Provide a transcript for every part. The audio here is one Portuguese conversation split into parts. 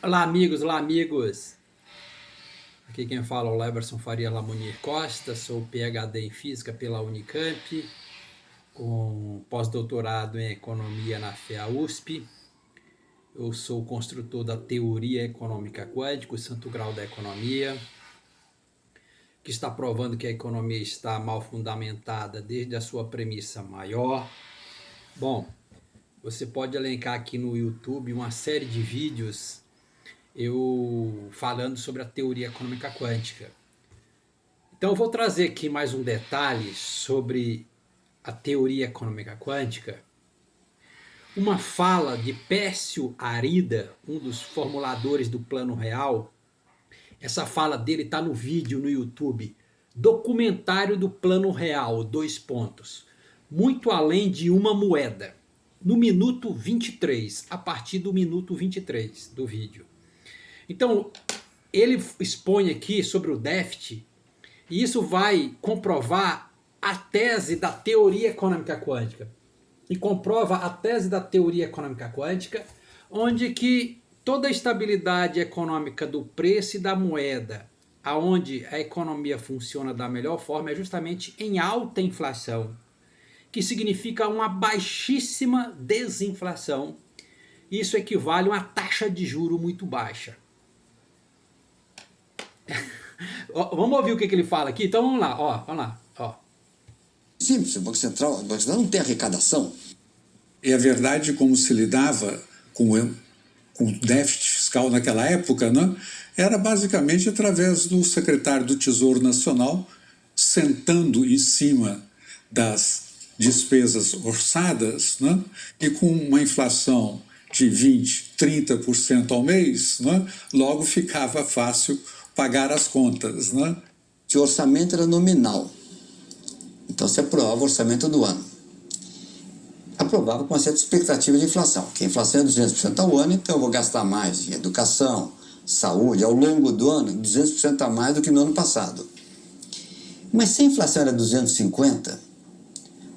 Olá, amigos, olá, amigos. Aqui quem fala é o Leverson Faria Lamonir Costa, sou PhD em Física pela Unicamp, com pós-doutorado em Economia na FEA USP. Eu sou construtor da Teoria Econômica Quântica, o santo grau da economia, que está provando que a economia está mal fundamentada desde a sua premissa maior. Bom, você pode elencar aqui no YouTube uma série de vídeos eu falando sobre a teoria econômica quântica. Então eu vou trazer aqui mais um detalhe sobre a teoria econômica quântica. Uma fala de Pércio Arida, um dos formuladores do Plano Real. Essa fala dele está no vídeo no YouTube. Documentário do Plano Real, dois pontos. Muito além de uma moeda. No minuto 23, a partir do minuto 23 do vídeo. Então, ele expõe aqui sobre o déficit, e isso vai comprovar a tese da teoria econômica quântica. E comprova a tese da teoria econômica quântica, onde que toda a estabilidade econômica do preço e da moeda, aonde a economia funciona da melhor forma, é justamente em alta inflação, que significa uma baixíssima desinflação. Isso equivale a uma taxa de juro muito baixa. Vamos ouvir o que ele fala aqui? Então vamos lá, vamos lá. Simples, o Banco Central não tem arrecadação. E a verdade, como se lidava com o déficit fiscal naquela época, né, era basicamente através do secretário do Tesouro Nacional sentando em cima das despesas orçadas, né, e com uma inflação de 20%, 30% ao mês, né, logo ficava fácil pagar as contas. Né? Que o orçamento era nominal. Então você aprovava o orçamento do ano. Aprovava com uma certa expectativa de inflação, que a inflação é 200% ao ano, então eu vou gastar mais em educação, saúde, ao longo do ano, 200% a mais do que no ano passado. Mas se a inflação era 250%,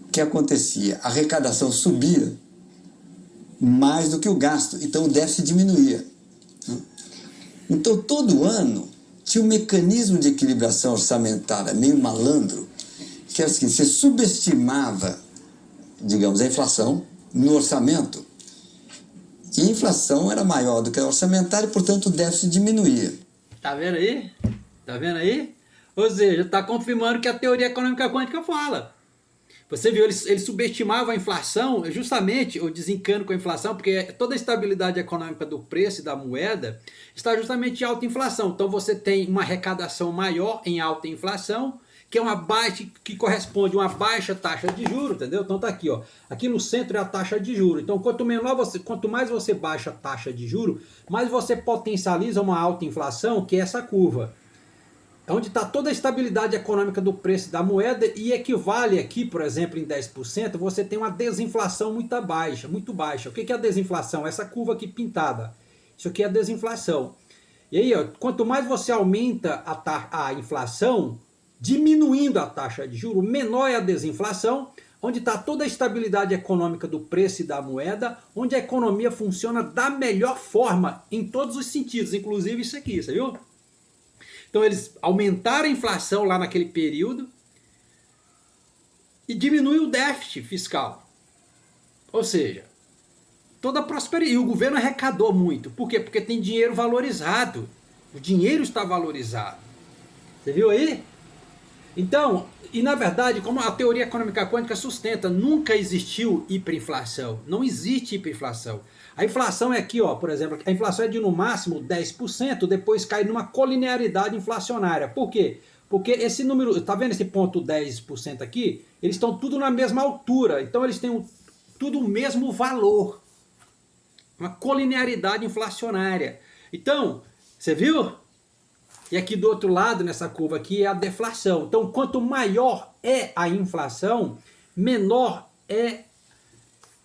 o que acontecia? A arrecadação subia mais do que o gasto, então o déficit diminuía. Então todo ano tinha um mecanismo de equilibração orçamentária meio malandro, que era o seguinte: você subestimava, digamos, a inflação no orçamento, e a inflação era maior do que a orçamentária e, portanto, o déficit diminuía. Tá vendo aí? Tá vendo aí? Ou seja, está confirmando que a teoria econômica quântica fala. Você viu, ele subestimava a inflação, justamente o desencano com a inflação, porque toda a estabilidade econômica do preço e da moeda está justamente em alta inflação. Então você tem uma arrecadação maior em alta inflação, que é uma baixa, que corresponde a uma baixa taxa de juros, entendeu? Então tá aqui, ó. Aqui no centro é a taxa de juros. Então quanto mais você baixa a taxa de juros, mais você potencializa uma alta inflação, que é essa curva. Onde está toda a estabilidade econômica do preço da moeda, e equivale aqui, por exemplo, em 10%, você tem uma desinflação muito baixa, muito baixa. O que é a desinflação? Essa curva aqui pintada. Isso aqui é a desinflação. E aí, ó, quanto mais você aumenta a inflação, diminuindo a taxa de juros, menor é a desinflação, onde está toda a estabilidade econômica do preço e da moeda, onde a economia funciona da melhor forma, em todos os sentidos, inclusive isso aqui, você viu? Então eles aumentaram a inflação lá naquele período e diminuiu o déficit fiscal. Ou seja, toda a prosperidade. E o governo arrecadou muito. Por quê? Porque tem dinheiro valorizado. O dinheiro está valorizado. Você viu aí? Então, e na verdade, como a teoria econômica quântica sustenta, nunca existiu hiperinflação. Não existe hiperinflação. A inflação é aqui, ó, por exemplo, a inflação é de no máximo 10%, depois cai numa colinearidade inflacionária. Por quê? Porque esse número, tá vendo esse ponto 10% aqui? Eles estão tudo na mesma altura, então eles têm tudo o mesmo valor. Uma colinearidade inflacionária. Então, você viu? E aqui do outro lado, nessa curva aqui, é a deflação. Então, quanto maior é a inflação, menor é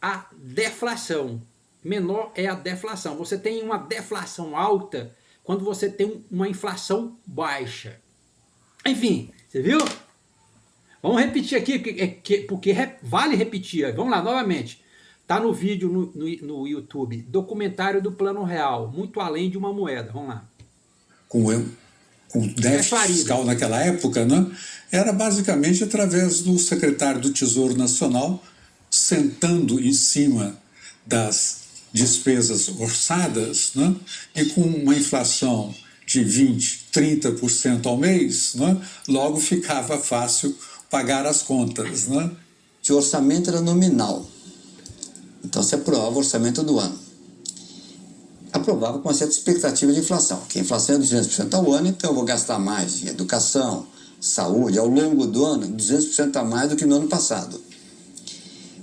a deflação. Menor é a deflação. Você tem uma deflação alta quando você tem uma inflação baixa. Enfim, você viu? Vamos repetir aqui, porque vale repetir. Vamos lá, novamente. Tá no vídeo no YouTube, documentário do Plano Real, muito além de uma moeda. Vamos lá. Com déficit fiscal naquela época, né, era basicamente através do secretário do Tesouro Nacional sentando em cima das despesas orçadas, né, e com uma inflação de 20%, 30% ao mês, né, logo ficava fácil pagar as contas. Né? O orçamento era nominal. Então se aprova o orçamento do ano. Aprovava com uma certa expectativa de inflação, que a inflação é 200% ao ano, então eu vou gastar mais em educação, saúde, ao longo do ano, 200% a mais do que no ano passado.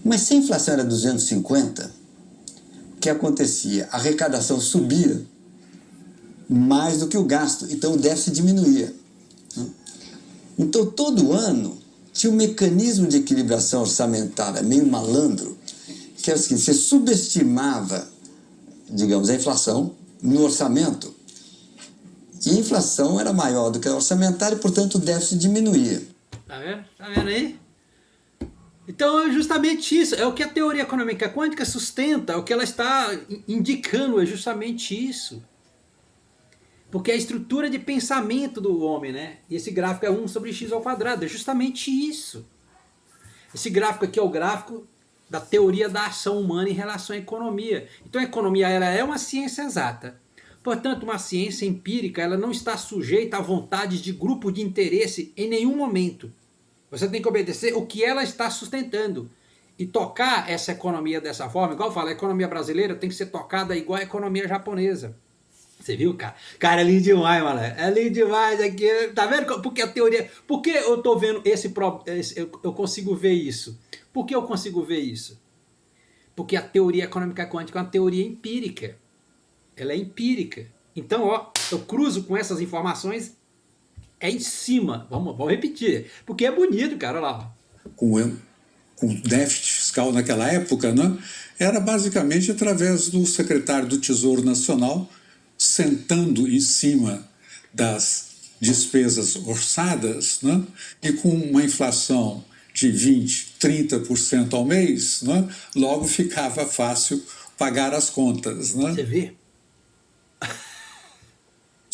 Mas se a inflação era 250%, o que acontecia? A arrecadação subia mais do que o gasto, então o déficit diminuía. Então todo ano tinha um mecanismo de equilibração orçamentária meio malandro, que era o seguinte: você subestimava, digamos, a inflação no orçamento, e a inflação era maior do que a orçamentária e, portanto, o déficit diminuía. Tá vendo? Tá vendo aí? Então é justamente isso, é o que a teoria econômica quântica sustenta, é o que ela está indicando, é justamente isso. Porque é a estrutura de pensamento do homem, né? E esse gráfico é 1 sobre x ao quadrado, é justamente isso. Esse gráfico aqui é o gráfico da teoria da ação humana em relação à economia. Então a economia ela é uma ciência exata. Portanto, uma ciência empírica ela não está sujeita à vontade de grupo de interesse em nenhum momento. Você tem que obedecer o que ela está sustentando. E tocar essa economia dessa forma, igual eu falo, a economia brasileira tem que ser tocada igual a economia japonesa. Você viu, cara? Cara, é lindo demais, mano. É lindo demais aqui. Tá vendo? Porque a teoria... Por que eu tô vendo eu consigo ver isso? Por que eu consigo ver isso? Porque a teoria econômica quântica é uma teoria empírica. Ela é empírica. Então, ó, eu cruzo com essas informações é em cima. Vamos repetir. Porque é bonito, cara. Olha lá. Com déficit fiscal naquela época, né, era basicamente através do secretário do Tesouro Nacional sentando em cima das despesas orçadas, né, e com uma inflação de 20%, 30% ao mês, né, logo ficava fácil pagar as contas. Né? Você vê?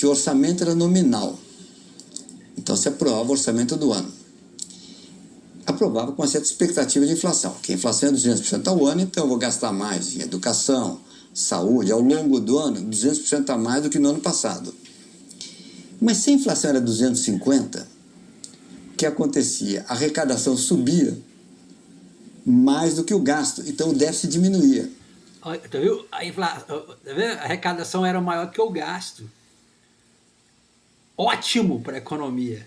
O orçamento era nominal. Então se aprova o orçamento do ano. Aprovava com uma certa expectativa de inflação, que a inflação é 200% ao ano, então eu vou gastar mais em educação, saúde, ao longo do ano, 200% a mais do que no ano passado. Mas se a inflação era 250%, o que acontecia? A arrecadação subia mais do que o gasto, então o déficit diminuía. Tá vendo? Tá vendo? A arrecadação era maior que o gasto. Ótimo para a economia.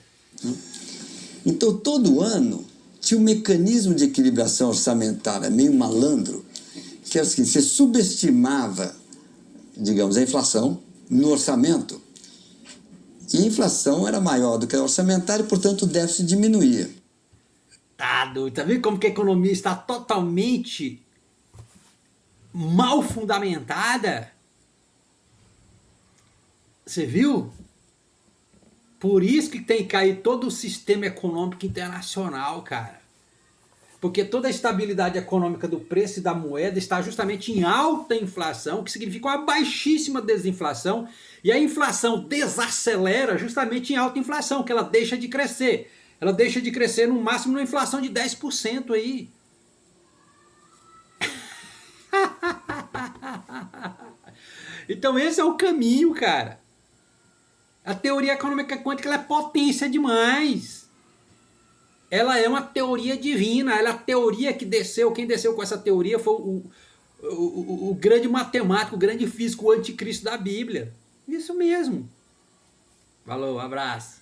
Então todo ano tinha um mecanismo de equilibração orçamentária meio malandro, que era o seguinte: você subestimava, digamos, a inflação no orçamento, e a inflação era maior do que a orçamentária e, portanto, o déficit diminuía. Tá doido. Tá vendo como que a economia está totalmente mal fundamentada? Você viu? Por isso que tem que cair todo o sistema econômico internacional, cara. Porque toda a estabilidade econômica do preço e da moeda está justamente em alta inflação, que significa uma baixíssima desinflação, e a inflação desacelera justamente em alta inflação, que ela deixa de crescer. Ela deixa de crescer no máximo numa inflação de 10% aí. Então esse é o caminho, cara. A teoria econômica quântica ela é potência demais. Ela é uma teoria divina, ela é a teoria que desceu, quem desceu com essa teoria foi o grande matemático, o grande físico, o anticristo da Bíblia. Isso mesmo. Falou, abraço.